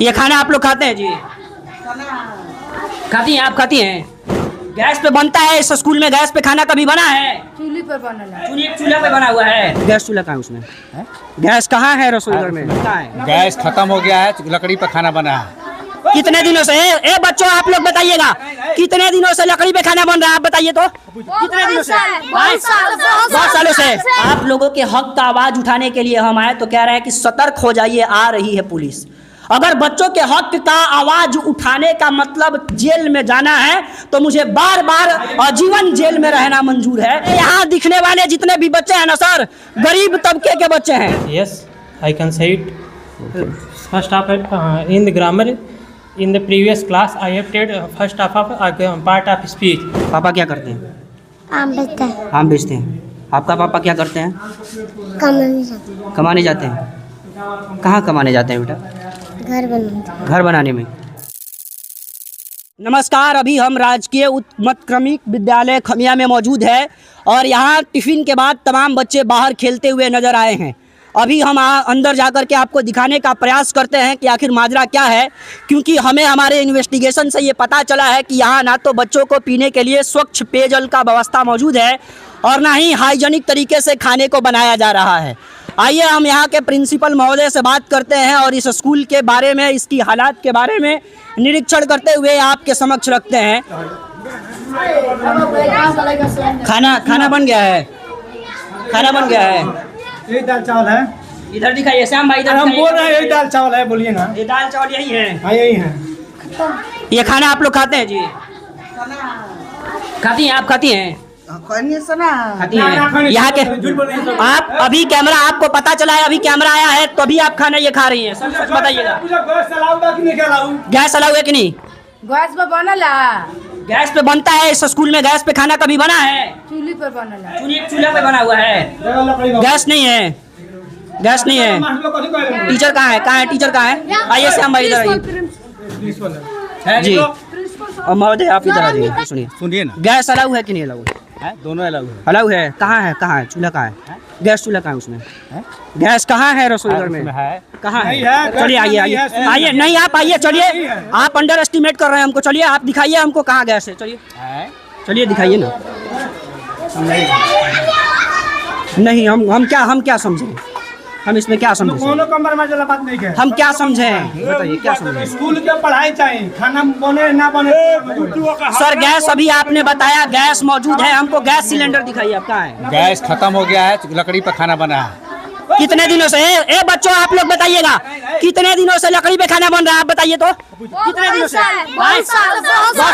ये खाना आप लोग खाते हैं जी? खाती हैं? आप खाती हैं? गैस पे बनता है इस स्कूल में? गैस पे खाना कभी बना है? चूल्हे पर बना है। चूल्हे पे बना हुआ है। गैस चूल्हा कहाँ है उसमें? गैस कहाँ है रसोई घर में? कहाँ है? गैस खत्म हो गया है, लकड़ी पर खाना बना है। कितने दिनों से? ए बच्चों आप लोग बताइएगा, कितने दिनों से लकड़ी पे खाना बन रहा है? आप बताइए तो, कितने दिनों से? बहुत सालों से। आप लोगों के हक का आवाज उठाने के लिए हम आए तो कह रहे हैं कि सतर्क हो जाइए, आ रही है पुलिस। अगर बच्चों के हक का आवाज उठाने का मतलब जेल में जाना है तो मुझे बार बार आजीवन जेल में रहना मंजूर है। यहाँ दिखने वाले जितने भी बच्चे हैं ना सर, गरीब तबके के बच्चे हैं। Yes, I can say it. First half in the grammar, in the previous class, I have said first half of part of speech. पापा क्या करते हैं? आम बेचता है। आम बेचते हैं। आपका पापा क्या करते हैं? कमाने जाता है। कमाने जाते हैं। कहाँ कमाने जाते हैं बेटा? घर बनाने में। नमस्कार, अभी हम राजकीय उच्च माध्यमिक विद्यालय खमिया में मौजूद है और यहाँ टिफ़िन के बाद तमाम बच्चे बाहर खेलते हुए नज़र आए हैं। अभी हम अंदर जाकर के आपको दिखाने का प्रयास करते हैं कि आखिर माजरा क्या है, क्योंकि हमें हमारे इन्वेस्टिगेशन से ये पता चला है कि यहाँ ना तो बच्चों को पीने के लिए स्वच्छ पेयजल का व्यवस्था मौजूद है और ना ही हाइजीनिक तरीके से खाने को बनाया जा रहा है। आइए हम यहाँ के प्रिंसिपल महोदय से बात करते हैं और इस स्कूल के बारे में, इसकी हालात के बारे में निरीक्षण करते हुए आपके समक्ष रखते हैं। खाना बन गया है? खाना बन गया है? यही दाल चावल है। इधर दिखाइए श्याम भाई, इधर हम बोल रहे हैं यही दाल चावल है, बोलिए ना। ये दाल चावल यही है? हाँ यही है। ये खाना आप लोग खाते हैं जी? खाती हैं? आप खाती हैं? खाती हैं? यहाँ के आप अभी कैमरा, आपको पता चला है अभी कैमरा आया है तो अभी आप खाना ये खा रही हैं? सच सच बताइएगा। गैस अलाउ है कि नहीं? गैस पे बनला। गैस पे बनता है इस स्कूल में? गैस पे खाना कभी बना है? चूल्हे पर बनला। चूल्हे पे बना हुआ है। गैस नहीं है? गैस नहीं है। टीचर कहाँ है? कहाँ है टीचर? कहाँ है? आइए श्याम भाई इधर आइए जी। और महोदय आप इधर आ जाइए, सुनिए ना, गैस अलाउ है कि नहीं अलाउ है? दोनों अलग है। अलाउ है। कहाँ है? कहाँ है चूल्हा? कहाँ है गैस? चूल्हा कहाँ है उसमें? गैस कहाँ है रसोई घर में? कहाँ है? चलिए आइए आइए आइए। नहीं आप आइए, चलिए। आप अंडर एस्टिमेट कर रहे हैं हमको। चलिए आप दिखाइए हमको कहाँ गैस है। चलिए चलिए दिखाइए ना। नहीं हम क्या समझें? हम इसमें क्या समझें? बात नहीं है। हम क्या समझें? बताइए क्या समझें? स्कूल के पढ़ाई चाहिए, खाना बने ना बने। सर गैस अभी आपने बताया गैस मौजूद है, हमको गैस सिलेंडर दिखाइए। आप कहाँ है? गैस खत्म हो गया है, लकड़ी पर खाना बना है। कितने दिनों से? ए बच्चों आप लोग बताइएगा, कितने दिनों से लकड़ी पे खाना बन रहा है? आप बताइए तो, कितने दिनों से? बहुत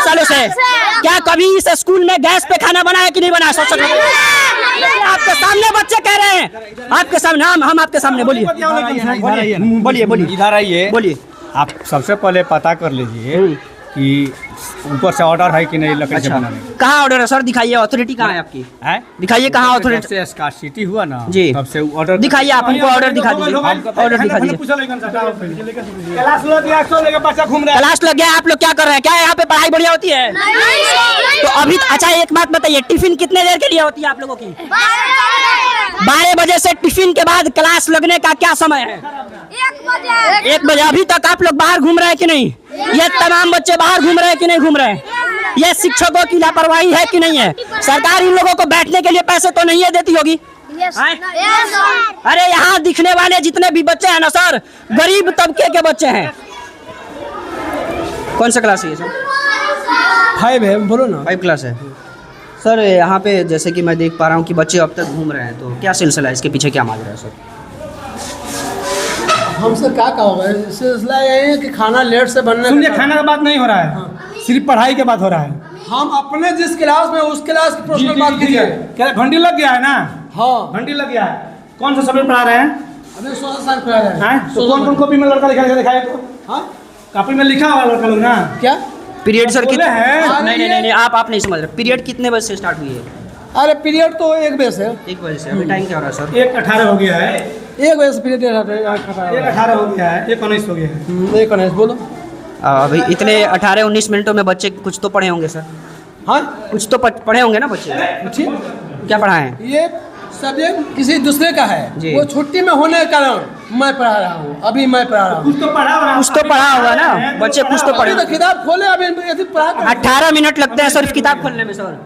सालों से। क्या कभी इस स्कूल में गैस पे खाना बना है कि नहीं बना? सच आपके सामने बच्चे कह रहे हैं, आपके सामने। हम आपके सामने। बोलिए बोलिए बोलिए। इधर आइए, बोलिए। आप सबसे पहले पता कर लीजिए कि ऊपर से ऑर्डर है कि नहीं लकड़ी से बनाने का। कहाँ ऑर्डर है सर? दिखाइए, अथॉरिटी कहाँ है आपकी? दिखाइए कहाँ अथॉरिटी? से स्कार्सिटी हुआ ना जी, तब से ऑर्डर दिखाइए। आप हमको ऑर्डर दिखा दीजिए, ऑर्डर दिखा दीजिए। क्लास लग गया, आप लोग क्या कर रहे हैं? क्या यहाँ पे पढ़ाई बढ़िया होती है? तो अभी अच्छा एक बात बताइए, टिफिन कितने देर के लिए होती है आप लोगों की? 12 बजे से टिफिन के बाद क्लास लगने का क्या समय है? 1 बजे। अभी तक आप लोग बाहर घूम रहे हैं कि नहीं? ये तमाम बच्चे बाहर घूम रहे हैं कि नहीं घूम रहे हैं? ये शिक्षकों की लापरवाही है कि नहीं है? सरकार इन लोगों को बैठने के लिए पैसे तो नहीं है देती होगी? अरे यहाँ दिखने वाले जितने भी बच्चे हैं ना सर, गरीब तबके के बच्चे हैं। कौन सा क्लास है ये सर? 5 है, बोलो ना। 5 क्लास है सर। यहाँ पे जैसे कि मैं देख पा रहा हूँ कि बच्चे अब तक घूम रहे हैं, तो क्या सिलसिला है? इसके पीछे क्या माजरा है सर? हमसे क्या कहोगे? सिलसिला यही है कि खाना लेट से बनने। सुनिए, खाना का बात नहीं हो रहा है, सिर्फ पढ़ाई की बात हो रहा है। हम अपने जिस क्लास में उस क्लास की पर्सनल बात कीजिए। क्या घंटी लग गया है ना? हाँ घंटी लग गया है। कौन सा सब्जेक्ट पढ़ा रहे हैं? अभी 16 साल पढ़ा रहे हैं। तो कौन कौन कॉपी में लड़का लिखा दिखाए तो? हाँ कॉपी में लिखा हुआ लड़का लोग ना। क्या पीरियड सर कितने हैं? नहीं आप नहीं समझ रहे। पीरियड कितने बजे से स्टार्ट हुई है? अरे पीरियड तो 1 बजे से। 1 बजे से। अभी टाइम क्या हो रहा है सर? 1:18 हो गया है। 1 बजे से पीरियड 1:18 हो गया है। 1:19 हो गया है। 1:19 बोलो। अभी इतने 18-19 मिनटों में बच्चे कुछ तो पढ़े होंगे सर? हाँ कुछ तो पढ़े होंगे ना बच्चे? क्या पढ़ा है? ये सब्जेक्ट किसी दूसरे का है, वो छुट्टी में होने के कारण मैं पढ़ा रहा हूँ, अभी मैं पढ़ा रहा हूँ। कुछ तो पढ़ा होगा, कुछ तो पढ़ा होगा ना बच्चे, कुछ तो पढ़े। अभी तो किताब खोले, अभी यदि पढ़ा कर 18 मिनट लगते हैं सिर्फ किताब खोलने में सर।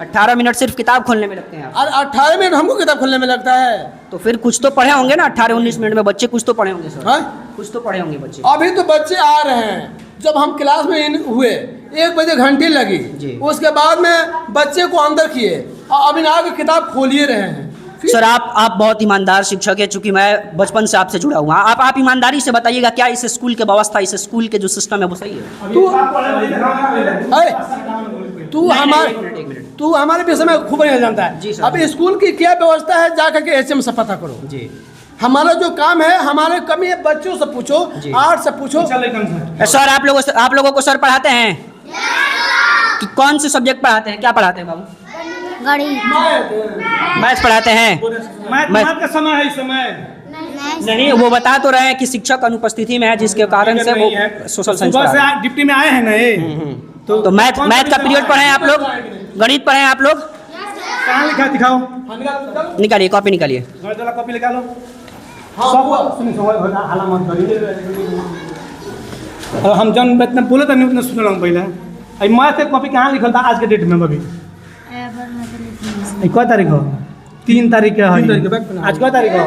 18 मिनट सिर्फ किताब खोलने में लगते हैं। और 18 मिनट हमको किताब खोलने में लगता है। तो फिर कुछ तो पढ़े होंगे ना 18-19 मिनट में बच्चे, कुछ तो पढ़े होंगे सर। हाँ? कुछ तो पढ़े होंगे बच्चे। अभी तो बच्चे आ रहे हैं, जब हम क्लास में हुए 1 बजे घंटी लगी, जी। उसके बाद में बच्चे को अंदर किए और अभी ना के किताब खोलिए रहे हैं। सर आप बहुत ईमानदार शिक्षक है, चूंकि मैं बचपन से आपसे जुड़ा हुआ। आप ईमानदारी से बताइएगा, क्या इस स्कूल के व्यवस्था, इस स्कूल के जो सिस्टम है वो सही है? तू हमारे विषय में खूब नहीं जानता है। जी सर। अब स्कूल की क्या व्यवस्था है, जा करके एचएम से पता करो। जी हमारा जो काम है, हमारे कमी है, बच्चों से पूछो, आर्ट से पूछो। सर आप लोगों को सर पढ़ाते हैं कि कौन से सब्जेक्ट पढ़ाते हैं? क्या पढ़ाते हैं बाबू? मैथ्स पढ़ाते हैं। मैथ का समय है, इस समय नहीं, वो बता तो रहे हैं कि शिक्षक अनुपस्थिति में है, जिसके कारण से वो सोशल साइंस सुबह से आज डिप्टी में आए हैं ना ये। तो मैथ का पीरियड पढ़े हैं आप लोग, गणित पढ़े हैं आप लोग? कहाँ लिखा दिखाओ, निकालिए, कॉपी निकालिए। गणित वाला कॉपी निकालो। हम जन इतना बोले तो नहीं उतना सुन रहा पहले। मैथ के कॉपी कहाँ लिखल था आज के डेट में? अभी क्या तारीख हो? 3 तारीख है। आज क्या तारीख हो?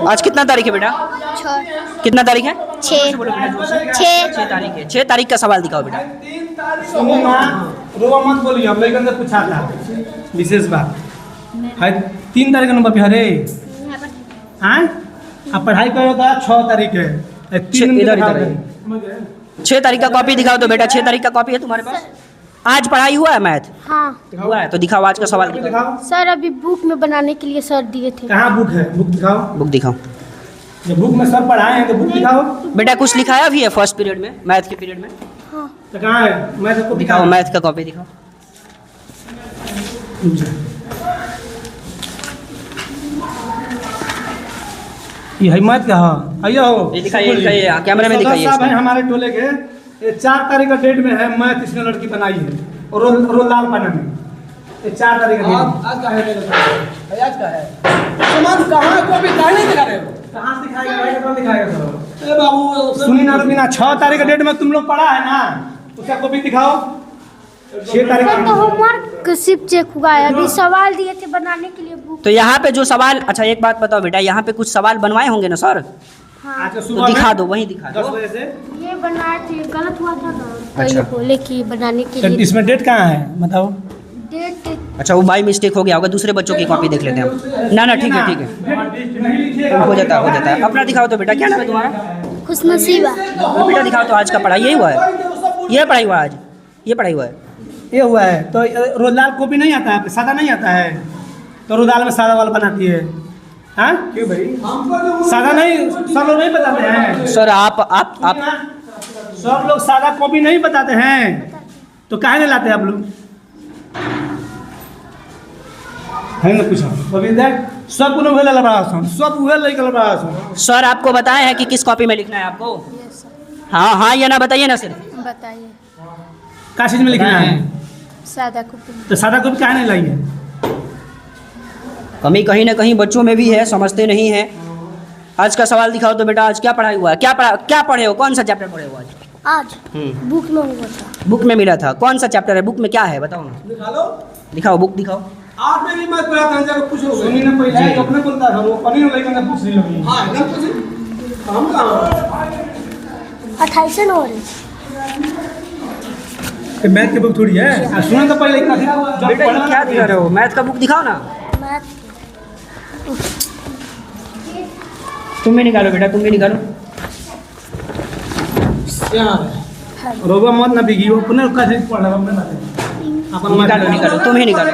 आज कितना तारीख है बेटा? कितना तारीख है? 6 तारीख है। 6 तारीख का सवाल दिखाओ बेटा। रोवा मत बोलिए, हम लेकिन से पूछा था विशेष बात है। 3 तारीख का नंबर पे हरे हाँ, आप पढ़ाई करोगे 6 तारीख है। 6 तारीख का कॉपी दिखाओ तो बेटा। 6 तारीख का कॉपी है तुम्हारे पास? आज पढ़ाई हुआ है मैथ? हाँ हुआ है, तो दिखाओ आज का सवाल दिखाओ। दिखाओ सर, अभी बुक में बनाने के लिए सर दिए थे। कहाँ बुक है? बुक दिखाओ। बुक दिखाओ जब बुक में सब पढ़ाए हैं तो बुक दिखाओ। बेटा। कुछ लिखाया भी है फर्स्ट पीरियड में, मैथ के पीरियड में? तो कहाँ है? मैं सबको दिखाओ, मैथ का कॉपी दिखाओ। ये हिम्मत का हो, आइए हो ये दिखाइए, दिखाइए, कैमरे में दिखाइए। साहब है हमारे टोले के, ये 4 तारीख का डेट में है मैथ, इसने लड़की बनाई है और रोल लाल पाना में। ये 4 तारीख का डेट आज का है, आज का है। सामान कहाँ को भी काहे नहीं दिखा रहे हो? कहाँ से दिखाएगा भाई? कौन दिखाएगा सर? ए बाबू सुनी ना रुबीना, 6 तारीख का डेट में तुम लोग पढ़ा है ना, उसका कॉपी दिखाओ। 6 तारीख सर, तो का होमवर्क सिर्फ चेक हुआ है, अभी सवाल दिए थे बनाने के लिए बुक। तो यहाँ पे जो सवाल, अच्छा एक बात बताओ बेटा, यहाँ पे कुछ सवाल बनवाए होंगे ना सर? आज तो सुबह दिखा दो, वहीं दिखा 10 दो। बजे से। ये बनाए थे, गलत हुआ था ना, तो अच्छा। ये बोले कि बनाने के तो लिए इसमें डेट कहाँ है बताओ? डेट। अच्छा वो बाई मिस्टेक हो गया होगा, दूसरे बच्चों की कॉपी देख लेते हैं हम। ना ठीक है, ठीक है, हो जाता है। अपना दिखाओ तो बेटा, क्या नाम है तुम्हारा? खुशनसीबा। बेटा दिखाओ तो आज का पढ़ाई यही हुआ है? ये पढ़ाई हुआ आज? ये पढ़ाई हुआ है? ये हुआ है। तो रोजलाल कॉपी नहीं आता है, सादा नहीं आता है, तो रोजलाल में सादा वाला बनाती है। हाँ क्यों भाई? सादा नहीं, सब लोग नहीं बताते हैं सर। आप सब लोग सादा कॉपी नहीं बताते हैं, तो काहे नहीं लाते आप लोग? है ना पूछो अभी देख, सब को उहे लगा रहा हूं, सब उहे लेके लगा रहा हूं। सर आपको बताया है कि किस कॉपी में लिखना है आपको? हाँ हाँ या ना बताइए ना सिर्फ। बताइए। क्या चीज में लिखना है? सादा कॉपी। तो सादा कॉपी काहे नहीं लाई है? कमी कहीं ना कहीं बच्चों में भी है, समझते नहीं है। आज का सवाल दिखाओ तो बेटा, आज क्या पढ़ाई हुआ है? क्या पढ़े हो? कौन सा चैप्टर पढ़े हो आज? आज बुक में हुआ था। बुक में मिला था? कौन सा चैप्टर है? बुक में क्या है बताओ ना। दिखा लो। दिखाओ, बुक दिखाओ। आज में भी मैं पढ़ा था, जाकर पूछो। सुनी ना पहले तो अपने बोलता था, वो कभी नहीं लेकर पूछ रही लोग। हाँ एकदम पूछी। हम कहाँ 28 नंबर। मैथ की बुक थोड़ी है, सुना तो पहले बेटा ये क्या दिखा रहे हो? मैथ का बुक दिखाओ ना। तुम भी निकालो बेटा, तुम भी निकालो। रोबा मत ना बिगी, वो पुनः का चीज पढ़ रहा अपने बारे अपन निकालो निकालो, तुम ही निकालो।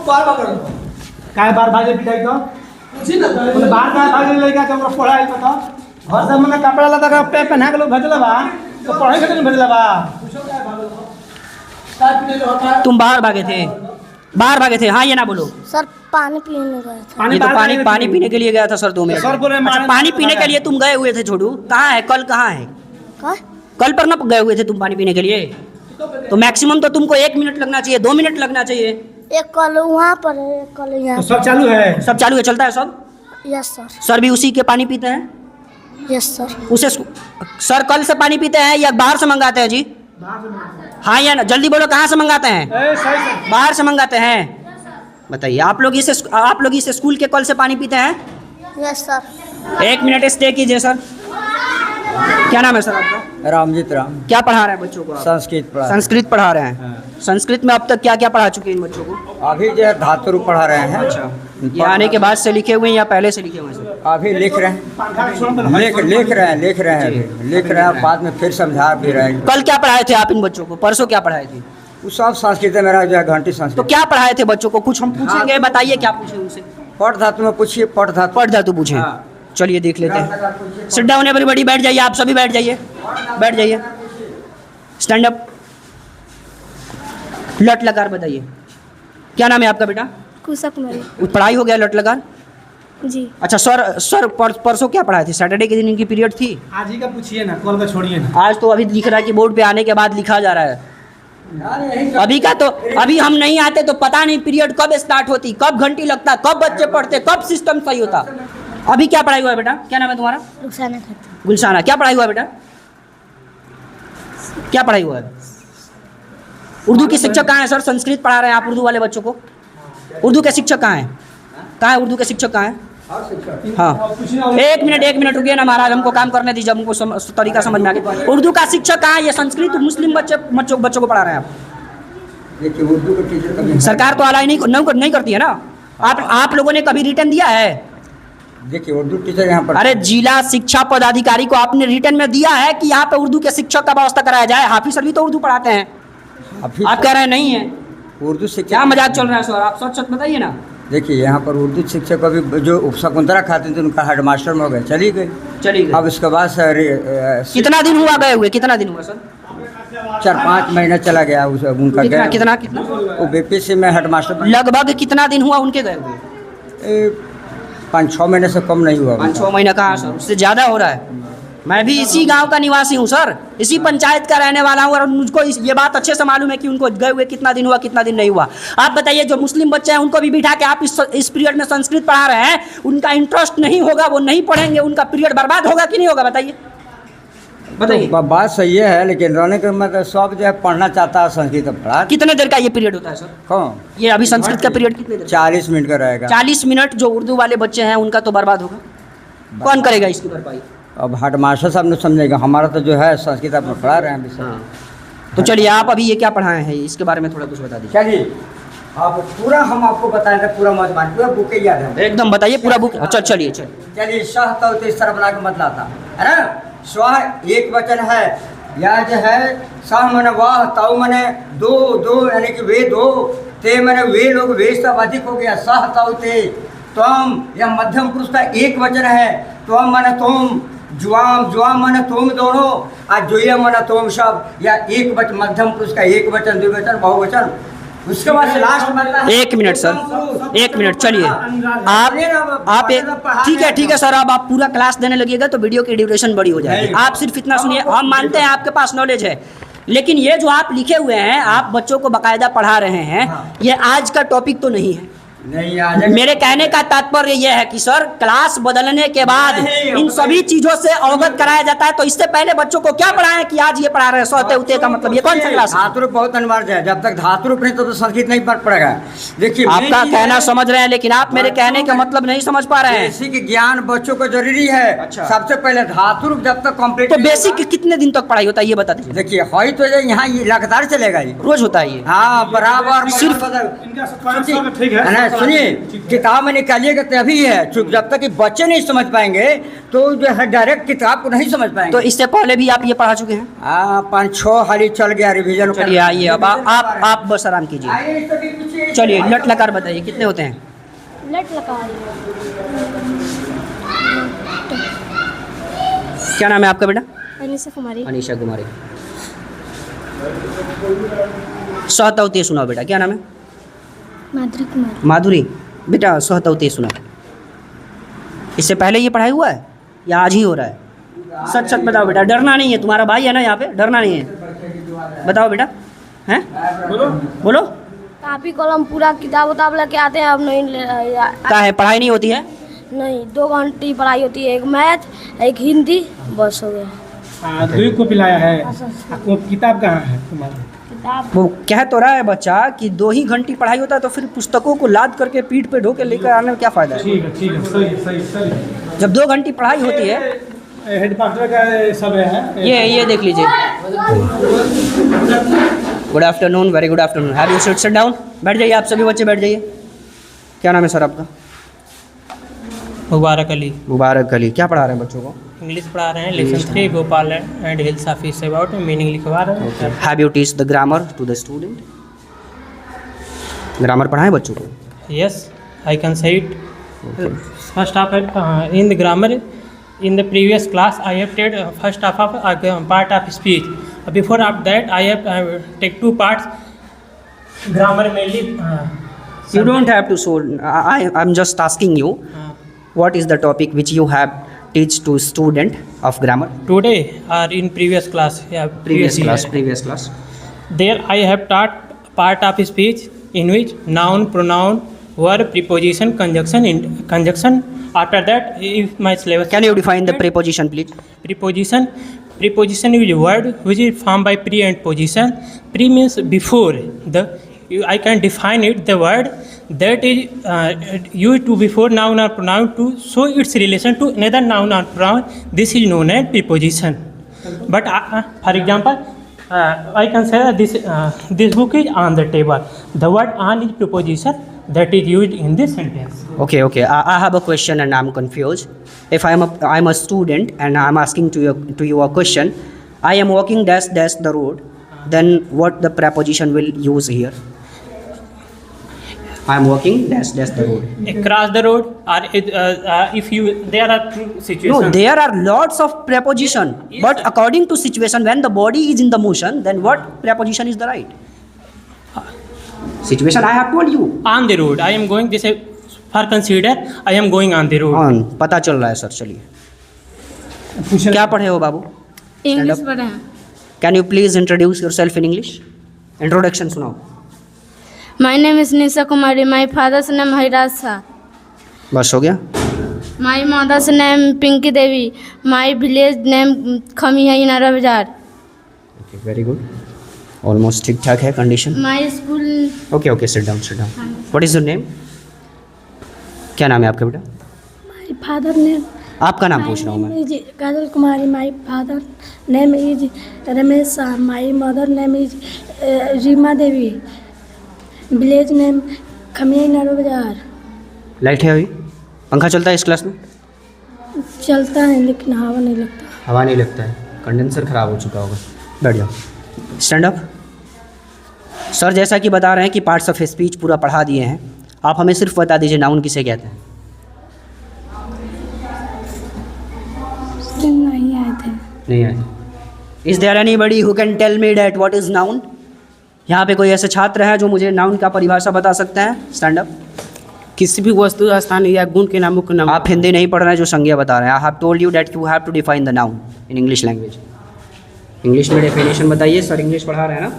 बार बार करो। काय बार भाजे पिटाई तो पूछी ना बार बार भाजे लड़का के हमरा पढ़ाई बता। घर से मने कपड़ा लता का पे पहना के लोग भेजला बा, तो पढ़ाई के भेजला बा। तुम बाहर भागे थे? बाहर भागे थे? हाँ ये ना बोलो। सर पानी पीने गए थे। ये तो पानी पीने के लिए गया था सर। 2 मिनट। सर बोले अच्छा, पानी पीने के लिए तुम गए हुए थे छोटू? कहाँ है कल? कहाँ है का? कल पर ना गए हुए थे तुम पानी पीने के लिए? तो मैक्सिमम तो तुमको 1 मिनट लगना चाहिए, 2 मिनट लगना चाहिए। एक कल वहाँ पर है, एक कल यहाँ। तो सब चालू है? सब चालू है, चलता है सब? Yes sir. सर भी उसी के पानी पीते हैं? Yes sir. उसे सर कल से पानी पीते हैं या बाहर से मंगाते हैं जी? हाँ या ना, जल्दी बोलो, कहाँ से मंगाते हैं? बाहर से मंगाते हैं। बताइए, आप लोग इस स्कूल के कल से पानी पीते हैं? Yes sir. 1 मिनट स्टे कीजिए सर। क्या नाम है सर आपका? रामजीत राम। क्या पढ़ा रहे हैं बच्चों को आप? संस्कृत पढ़ा। संस्कृत पढ़ा रहे हैं। संस्कृत में अब तक क्या क्या पढ़ा चुके हैं इन बच्चों को? अभी जो है धातु रूप पढ़ा रहे हैं। अच्छा, ये आने के बाद से लिखे हुए हैं या पहले से लिखे हुए हैं सर? अभी लिख रहे हैं, लिख रहे हैं, बाद में फिर समझा भी रहे हैं। कल क्या पढ़ाए थे आप इन बच्चों को? परसों क्या पढ़ाए थे? वो सब संस्कृत है, मेरा जो है घंटी तो संस्कृत। क्या पढ़ाए थे बच्चों को? कुछ हम पूछेंगे, बताइए क्या पूछे उनसे। पट धातु में पूछिए, पट धातु पूछे। हाँ। चलिए देख लेते हैं। सिट डाउन एवरीबॉडी, बैठ जाइए, आप सभी बैठ जाइए, बैठ जाइए। Stand up. लट लकार बताइए, क्या नाम है आपका बेटा? कुशा कुमारी। पढ़ाई हो गया लट लकार? जी। अच्छा सर परसों क्या पढ़ाए थे? सैटरडे के दिन इनकी पीरियड थी। आज ही का पूछिए ना, कल का छोड़िए ना। आज तो अभी लिख रहा है कि बोर्ड पे आने के बाद लिखा जा रहा है। अभी का तो अभी हम नहीं आते तो पता नहीं पीरियड कब स्टार्ट होती, कब घंटी लगता, कब बच्चे पढ़ते, कब सिस्टम सही होता। अभी क्या पढ़ाई हुआ है बेटा? क्या नाम है तुम्हारा? रुखसाना खातून। गुलशाना। क्या पढ़ाई हुआ है बेटा? क्या पढ़ाई हुआ है? उर्दू के शिक्षक कहाँ है सर? संस्कृत पढ़ा रहे हैं आप उर्दू वाले बच्चों को। उर्दू के शिक्षक कहाँ हैं? कहाँ है उर्दू के शिक्षक? कहाँ है? हाँ, एक मिनट रुकिए ना महाराज, हमको काम करने दीजिए, हमको तरीका समझ में आ गया। उर्दू का शिक्षक कहाँ है? ये संस्कृत मुस्लिम बच्चों को पढ़ा रहे हैं आप। देखिए उर्दू के टीचर सरकार तो अलाउ नहीं करती है ना। आप लोगों ने कभी रिटर्न दिया है? देखिए उर्दू टीचर यहाँ पर। अरे जिला शिक्षा पदाधिकारी को आपने रिटर्न में दिया है कि यहाँ पे उर्दू के शिक्षक का व्यवस्था कराया जाए? हाफिज सर भी तो उर्दू पढ़ाते हैं, आप कह रहे हैं नहीं है। उर्दू शिक्षक क्या मजाक चल रहा है सर? आप सच बताइए ना। देखिए यहाँ पर उर्दू शिक्षक अभी जो शकुंतला खातून थी, उनका हेड मास्टर में हो गए, चली गई। अब उसके बाद कितना दिन हुआ गए हुए? कितना दिन हुआ सर? 4-5 महीना चला गया उनका। कितना वो बीपीसी में हेड मास्टर। लगभग कितना दिन हुआ उनके गए हुए? 5-6 महीने से कम नहीं हुआ। 5-6 महीना कहाँ सर, उससे ज़्यादा हो रहा है। मैं भी इसी गांव का निवासी हूँ सर, इसी पंचायत का रहने वाला हूँ, और मुझको ये बात अच्छे से मालूम है कि उनको गए हुए कितना दिन हुआ, कितना दिन नहीं हुआ। आप बताइए, जो मुस्लिम बच्चे हैं उनको भी बिठा के आप इस पीरियड में संस्कृत पढ़ा रहे हैं, उनका इंटरेस्ट नहीं होगा, वो नहीं पढ़ेंगे, उनका पीरियड बर्बाद होगा कि नहीं होगा? बताइए तो बात सही है, लेकिन रहने के मतलब सब जो है पढ़ना चाहता है संस्कृत पढ़ा। कितने देर का ये पीरियड होता है सर? कौन? ये अभी संस्कृत का पीरियड कितने देर? 40 मिनट का रहेगा। 40 मिनट जो उर्दू वाले बच्चे हैं उनका तो बर्बाद होगा। कौन करेगा इसकी भरपाई? अब हेड मास्टर साहब ने समझेगा, हमारा तो जो है संस्कृत आप पढ़ा रहे हैं विषय। तो चलिए, आप अभी ये क्या पढ़ाए हैं इसके बारे में थोड़ा कुछ बता दीजिए। चलिए आप पूरा हम आपको बताएंगे, पूरा मौजमान पूरा बुक याद है एकदम बताइए पूरा बुक। अच्छा चलिए। चलिए सह तो सर्वनाम का मतलब आता है ना। स्व एक वचन है, या जो है सह मने वाह, ताऊ मने दो यानी कि वे दो, ते मने वे लोग, वे सब अधिक हो गया। सह ताऊ ते, त्वम या मध्यम पुरुष का एक वचन है। त्वम मने तुम, जुआम मने तुम दोनों, और जुया मने तुम सब, या एक वचन मध्यम पुरुष का एक वचन, द्विवचन, बहुवचन। उसके बाद से लास्ट में 1 मिनट सर, 1 मिनट। चलिए आप ठीक है सर, अब आप पूरा क्लास देने लगिएगा तो वीडियो की ड्यूरेशन बड़ी हो जाएगी। आप सिर्फ इतना सुनिए, हम मानते हैं आपके पास नॉलेज है, लेकिन ये जो आप लिखे हुए हैं, आप बच्चों को बाकायदा पढ़ा रहे हैं, ये आज का टॉपिक तो नहीं है। नहीं, मेरे कहने का तात्पर्य यह है कि सर क्लास बदलने के बाद इन सभी चीजों से अवगत कराया जाता है, तो इससे पहले बच्चों को क्या पढ़ाएं कि आज ये पढ़ा रहे हैं सोते उते का मतलब ये कौन सा क्लास है? धातु बहुत अनिवार्य है, जब तक धातु नहीं तो संस्कृत नहीं पढ़ पड़ेगा। देखिए आपका कहना समझ रहे हैं, लेकिन आप मेरे कहने का मतलब नहीं समझ पा रहे हैं। बेसिक ज्ञान बच्चों को जरूरी है। अच्छा। सबसे पहले धातु जब तक कंप्लीट। तो बेसिक कितने दिन तक पढ़ाई होता है ये बता दीजिए। देखिए है तो यहाँ ये लगातार चलेगा, ये रोज होता है ये? हाँ बराबर। सिर्फ ठीक है, सुनिए किताब में निकालिएगा तभी है, जब तक कि बच्चे नहीं समझ पाएंगे तो जो है डायरेक्ट किताब को नहीं समझ पाएंगे। तो इससे पहले भी आप ये पढ़ा चुके हैं? 5-6 हाली चल गया रिवीजन। चलिए आइए, अब आप बस आराम कीजिए। चलिए लट लकार बताइए कितने होते हैं? लट लकार क्या नाम है आपका बेटा? अनीशा कुमारी। अनीशा कुमारी। सहतवती सुनाओ बेटा, क्या नाम है? माधुरी कुमारी। माधुरी बेटा, सहतवती सुनाओ। इससे पहले ये पढ़ाई हुआ है या आज ही हो रहा है? सच सच बताओ बेटा, डरना नहीं है, तुम्हारा भाई है ना यहाँ पे, डरना नहीं है। बताओ बेटा, हैं? बोलो। कापी कलम पूरा किताब उताब लेके आते हैं, अब नहीं क्या है, पढ़ाई नहीं होती है? नहीं 2 घंटे पढ़ाई होती है, एक मैथ एक हिंदी, बस हो गया। हाँ, 2 कॉपी लाया है। वो किताब कहाँ है तुम्हारा? किताब वो कह तो रहा है बच्चा कि 2 ही घंटे पढ़ाई होता है, तो फिर पुस्तकों को लाद करके पीठ पे ढो के लेकर आने में क्या फ़ायदा है? ठीक है, सही। जब 2 घंटे पढ़ाई होती है। हेडमास्टर का सब है। ये देख लीजिए। Good afternoon, very good afternoon. Have you sit down, बैठ जाइए आप सभी बच्चे, बैठ जाइए। क्या नाम है सर आपका? मुबारक अली। मुबारक अली। क्या पढ़ा रहे हैं बच्चों को? इंग्लिश पढ़ा रहे हैं, lesson 3 Bhopal and hills office about meaning लिखवा रहे हैं। Have you teach the grammar to the student? Grammar पढ़ाएं बच्चों को? Yes, I can say it. First half in the grammar. In the previous class, I have taken first half of part of speech. Before that, I have take 2 parts. Grammar mainly. You don't have to show. I'm just asking you. What is the topic which you have teach to student of grammar? Today or in previous class? Yeah, Previous year. class. There I have taught part of speech in which noun, pronoun, verb, preposition, conjunction. After that, if my syllabus. Can you define the preposition, please? Preposition is a word which is formed by pre and position. Pre means before. I can define it. The word that is used to before noun or pronoun to show its relation to another noun or pronoun. This is known as preposition. But for example, I can say that this book is on the table. The word on is preposition that is used in this sentence. Okay. I have a question and I'm confused. If I'm a student and I'm asking to you a question, I am walking dash the road. Then what the preposition will use here? I am walking dash the road. Across the road, or if you there are two situations. No, there are lots of preposition. Yes, But sir. according to situation, when the body is in the motion, then what preposition is the right? Situation I have told you. On the road, I am going. This for consider. I am going on the road. On पता चल रहा है sir, चलिए। क्या पढ़े हो बाबू? English पढ़े हैं। Can you please introduce yourself in English? Introduction सुनाओ। My name is Nisha Kumari. My father's name Hairaj Shah. बस हो गया? My mother's name Pinky Devi. My village name Khamiya Inara Bazaar. Okay, very good. Almost ठीक ठाक है condition. My school Okay, sit down. What is your name? क्या नाम है आपका बेटा? My father name. आपका नाम पूछ रहा हूँ मैं। is Kajal Kumari. My father name is Ramesh Shah. My mother name is Rima Devi. Village name Khamiya Inara Bazaar. Light है अभी? पंखा चलता है इस क्लास में? चलता है लेकिन हवा नहीं लगता। हवा नहीं लगता है, कंडेंसर ख़राब हो चुका होगा। बैठ जाओ, स्टैंड अप। सर जैसा कि बता रहे हैं कि पार्ट्स ऑफ स्पीच पूरा पढ़ा दिए हैं, आप हमें सिर्फ बता दीजिए नाउन किसे कहते हैं? नहीं आए थे। नहीं आए। Is there anybody who can tell me that what is noun? यहाँ पे कोई ऐसे छात्र हैं जो मुझे नाउन का परिभाषा बता सकते हैं? Stand up. किसी भी वस्तु, स्थान या गुण के नामों के नाम। आप हिंदी नहीं पढ़ रहे हैं जो संज्ञा बता रहे हैं। I have told you that you have to define the noun in English language. English में डेफिनेशन बताइए। सर इंग्लिश पढ़ा रहे हैं ना?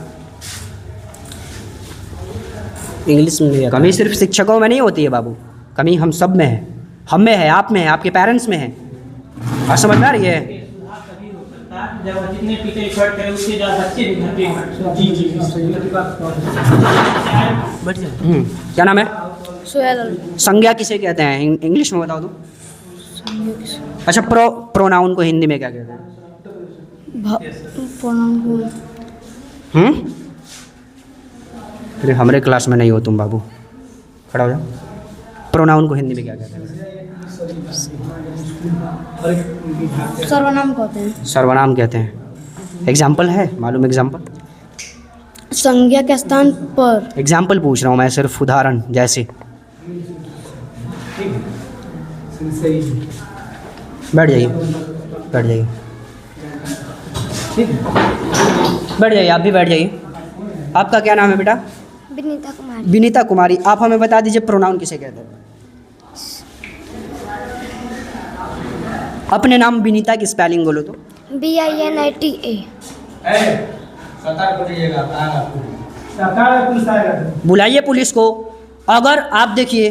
इंग्लिश में नहीं आता। कमी सिर्फ शिक्षकों में नहीं होती है बाबू, कमी हम सब में है, हम में है, आप में है, आपके पेरेंट्स में है। बात समझ में आ रही है? जब जितने पीछे इफर्ट करें उससे ज़्यादा बच्चे भी घर पे। जी क्या नाम है? सोहेल। संज्ञा किसे कहते हैं इंग्लिश में बताओ तो। अच्छा, प्रोनाउन को हिंदी में क्या कहते हैं? अरे हमारे क्लास में नहीं हो तुम बाबू, खड़ा हो जाओ। प्रोनाउन को हिंदी में क्या कहते हैं? सर्वनाम कहते हैं। सर्वनाम कहते हैं। एग्जाम्पल है मालूम? एग्जाम्पल संज्ञा के स्थान पर। एग्जाम्पल पूछ रहा हूँ मैं, सिर्फ उदाहरण जैसे। बैठ जाइए, बैठ जाइए, बैठ जाइए, आप भी बैठ जाइए। आपका क्या नाम है बेटा? विनीता कुमारी। विनीता कुमारी। आप हमें बता दीजिए प्रोनाउन किसे कहते हैं? अपने नाम विनीता की स्पेलिंग बोलो तो। BINITA। बुलाइए पुलिस को। अगर आप देखिए,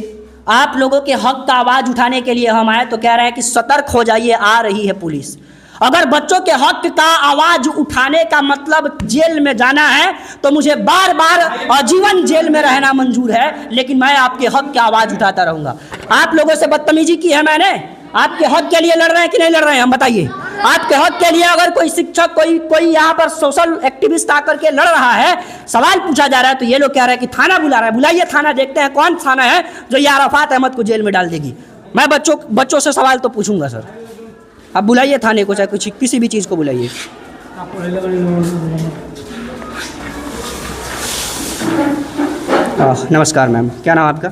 आप लोगों के हक का आवाज़ उठाने के लिए हम आए, तो कह रहे हैं कि सतर्क हो जाइए, आ रही है पुलिस। अगर बच्चों के हक का आवाज़ उठाने का मतलब जेल में जाना है तो मुझे बार बार आजीवन जेल में रहना मंजूर है, लेकिन मैं आपके हक की आवाज़ उठाता रहूँगा। आप लोगों से बदतमीजी की है मैंने, आपके हक के लिए लड़ रहे हैं कि नहीं लड़ रहे हैं, हम बताइए। आपके हक के लिए अगर कोई शिक्षक, कोई यहाँ पर सोशल एक्टिविस्ट आकर के लड़ रहा है, सवाल पूछा जा रहा है, तो ये लोग कह रहे हैं कि थाना बुला रहा है। बुलाइए थाना, देखते हैं कौन थाना है जो ये अराफात अहमद को जेल में डाल देगी। मैं बच्चों से सवाल तो पूछूंगा सर। आप बुलाइए थाने को, चाहे कुछ किसी भी चीज़ को बुलाइए। नमस्कार मैम, क्या नाम आपका?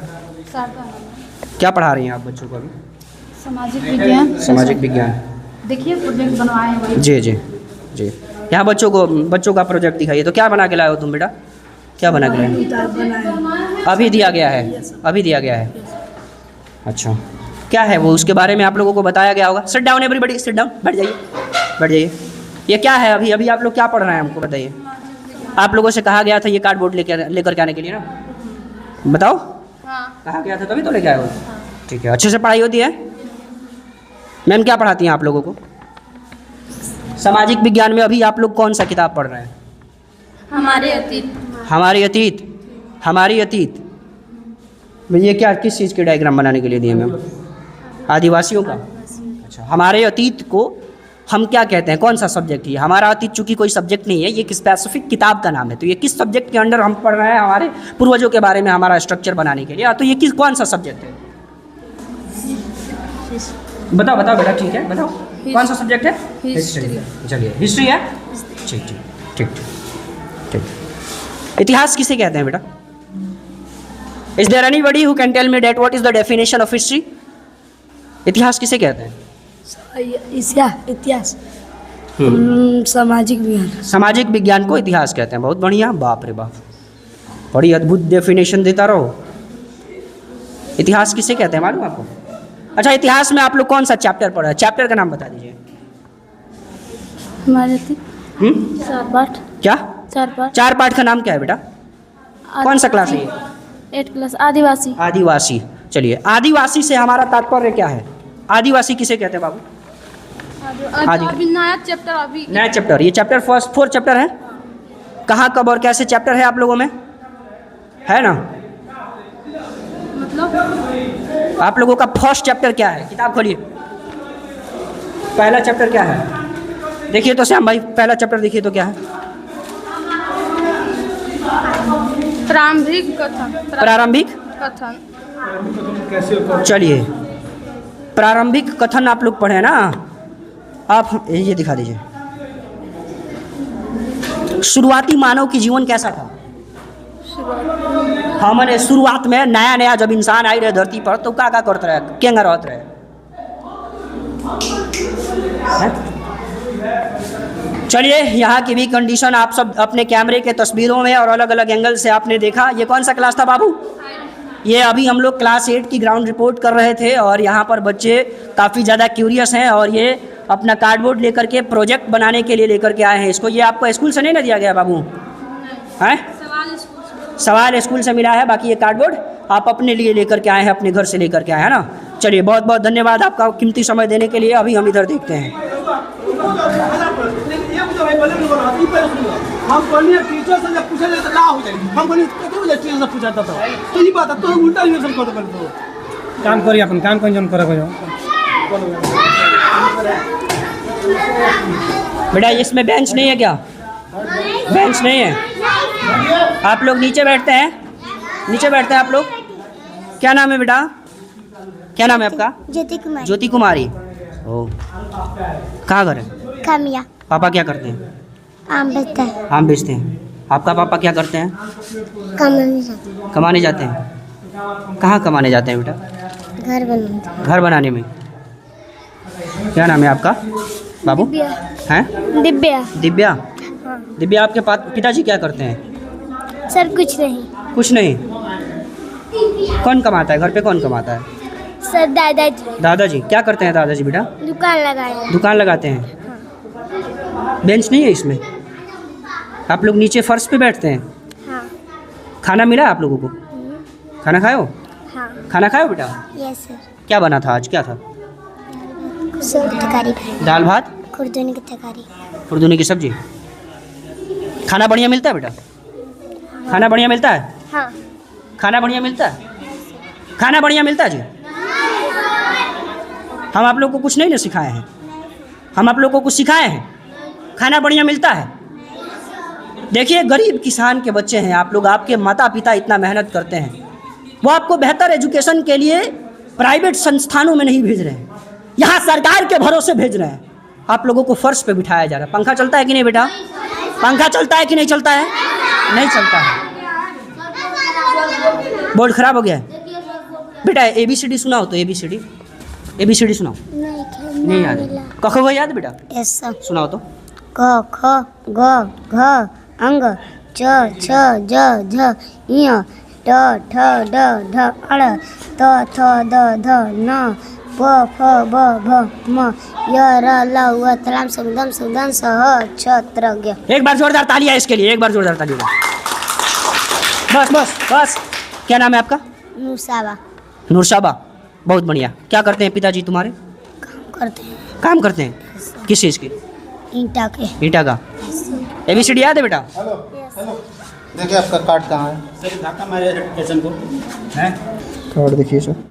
क्या पढ़ा रही हैं आप बच्चों को अभी? सामाजिक विज्ञान। सामाजिक विज्ञान, देखिए प्रोजेक्ट बनवाए हैं। जी जी जी। यहाँ बच्चों का प्रोजेक्ट दिखाइए। तो क्या बना के लाए हो तुम बेटा? क्या बना के लाए? अभी दिया गया है, अभी दिया गया है। अच्छा, क्या है वो, उसके बारे में आप लोगों को बताया गया होगा। Sit down everybody, sit down, बैठ जाइए, बैठ जाइए। ये क्या है अभी अभी आप लोग क्या पढ़ रहे हैं, हमको बताइए। आप लोगों से कहा गया था ये कार्डबोर्ड लेकर के आने के लिए ना, बताओ। कहा गया था तभी तो लेके आए हो। ठीक है, अच्छे से पढ़ाई होती है। मैम क्या पढ़ाती हैं आप लोगों को? सामाजिक विज्ञान में अभी आप लोग कौन सा किताब पढ़ रहे हैं? हमारे अतीत। हमारी अतीत, हमारी अतीत। ये क्या, किस चीज़ के डायग्राम बनाने के लिए दिए मैम? आदिवासियों का। अच्छा, हमारे अतीत को हम क्या कहते हैं, कौन सा सब्जेक्ट है? हमारा अतीत चूँकि कोई सब्जेक्ट नहीं है, ये एक स्पेसिफिक किताब का नाम है। तो ये किस सब्जेक्ट के अंडर हम पढ़ रहे हैं? हमारे पूर्वजों के बारे में हमारा स्ट्रक्चर बनाने के लिए। तो ये कौन सा सब्जेक्ट है? बताओ बताओ बेटा, ठीक है बताओ, कौन सा सब्जेक्ट है? हिस्ट्री। चलिए, हिस्ट्री है, ठीक ठीक ठीक ठीक। इतिहास किसे कहते हैं बेटा? Is there anybody who can tell me that what is the definition of history? इतिहास किसे कहते हैं? इतिहास सामाजिक विज्ञान। सामाजिक विज्ञान को इतिहास कहते हैं। बहुत बढ़िया, बाप रे बाप, बड़ी अद्भुत डेफिनेशन देता रहो। इतिहास किसे कहते हैं मालूम आपको? अच्छा, इतिहास में आप लोग कौन सा चैप्टर पढ़ा है? चैप्टर का नाम बता दीजिए। हमारे अतीत। 4 पाठ। क्या? 4 पाठ। 4 पाठ का नाम क्या है बेटा? कौन सा क्लास है ये? 8 क्लास। आदिवासी। आदिवासी। चलिए, आदिवासी से हमारा तात्पर्य क्या है? आदिवासी किसे कहते हैं बाबू? अभी नया चैप्टर, अभी नया चैप्टर। ये चैप्टर 4 चैप्टर है। कहाँ, कब और कैसे चैप्टर है आप लोगों में, है ना? मतलब आप लोगों का फर्स्ट चैप्टर क्या है? किताब खोलिए, पहला चैप्टर क्या है? देखिए तो श्याम भाई, पहला चैप्टर देखिए तो क्या है? प्रारंभिक कथन। प्रारंभिक कथन। चलिए, प्रारंभिक कथन आप लोग पढ़े ना? आप ये दिखा दीजिए। शुरुआती मानव की जीवन कैसा था? हमने शुरुआत में नया जब इंसान आई रहे धरती पर, तो क्या करते रहे, केंगा रहते रहे? चलिए, यहाँ की भी कंडीशन आप सब अपने कैमरे के तस्वीरों में और अलग अलग एंगल से आपने देखा। ये कौन सा क्लास था बाबू? ये अभी हम लोग क्लास 8 की ग्राउंड रिपोर्ट कर रहे थे, और यहाँ पर बच्चे काफ़ी ज़्यादा क्यूरियस हैं और ये अपना कार्डबोर्ड लेकर के प्रोजेक्ट बनाने के लिए लेकर के आए हैं इसको। ये आपको स्कूल से नहीं ना दिया गया बाबू? हैं? सवाल स्कूल से मिला है, बाकी ये कार्डबोर्ड आप अपने लिए लेकर के आए हैं, अपने घर से लेकर के आए हैं ना। चलिए, बहुत बहुत धन्यवाद आपका कीमती समय देने के लिए। अभी हम इधर देखते हैं। हम टीचर से जब पूछा जाए तो ना हो जाएगी, हम टीचर से पूछा था तो ये बात तो उल्टा रिएक्शन कर दो। काम करिए, अपन काम कौन जन करे बेटा, इसमें बेंच नहीं है क्या? बेंच नहीं है। आप लोग नीचे बैठते हैं, नीचे बैठते हैं आप लोग। क्या नाम है बेटा? क्या नाम है आपका? ज्योति कुमारी। ज्योति कुमारी। ओ, कहाँ घर है? कामिया। पापा क्या करते हैं? आम बेचता है। आम बेचते हैं। आपका पापा क्या करते हैं? कमाने जाते हैं। कहाँ कमाने जाते हैं बेटा? घर बनाने में। क्या नाम है आपका बाबू? हैं? दिव्या। दिव्या। हाँ। दिव्या, आपके पिताजी क्या करते हैं? सर कुछ नहीं। कुछ नहीं। कौन कमाता है घर पे? कौन कमाता है? सर दादाजी। दादाजी क्या करते हैं? दादाजी बेटा दुकान लगाए। दुकान लगाते हैं। हाँ। बेंच नहीं है इसमें? आप लोग नीचे फर्श पे बैठते हैं? हाँ। खाना मिला आप लोगों को? खाना खाए हो? हाँ। खाना खाए हो बेटा? Yes sir. क्या बना था आज, क्या था? तरकारी, दाल भात, खुरदुनी की तरकारी। खुरदुनी की सब्जी। खाना बढ़िया मिलता है बेटा? खाना बढ़िया मिलता है? हाँ। खाना बढ़िया मिलता है? खाना बढ़िया मिलता है जी? हम आप लोग को कुछ नहीं ना सिखाए हैं? हम आप लोग को कुछ सिखाए हैं? खाना बढ़िया मिलता है? देखिए, गरीब किसान के बच्चे हैं आप लोग, आपके माता पिता इतना मेहनत करते हैं, वो आपको बेहतर एजुकेशन के लिए प्राइवेट संस्थानों में नहीं भेज रहे हैं, यहाँ सरकार के भरोसे भेज रहे हैं। आप लोगों को फर्श पे बिठाया जा रहा है। पंखा चलता है कि नहीं बेटा? पंखा चलता है कि नहीं चलता है? नहीं चलता है। बोर्ड खराब हो गया है बेटा। ABCD सुनाओ तो, ABCD सुनाओ। नहीं याद है? क ख ग याद है बेटा? Yes sir. सुनाओ तो। क ख ग घ अंग च छ ज झ ञ ट ठ ड ढ अड़ त थ द ध न प फ ब भ म य र ल व तलाम सुदम सुदन स ह छ त्र ग। एक बार जोरदार तालियां इसके लिए, एक बार जोरदार तालियां। बस बस बस। क्या नाम है आपका? मुसावा। नूरशाबा, बहुत बढ़िया। क्या करते हैं पिताजी तुम्हारे? करते हैं। काम करते हैं? किस चीज़ की? ईंटा के। ईंटा का। ABCD याद है बेटा? देखिए आपका कार्ड कहाँ है? कार्ड देखिए सर।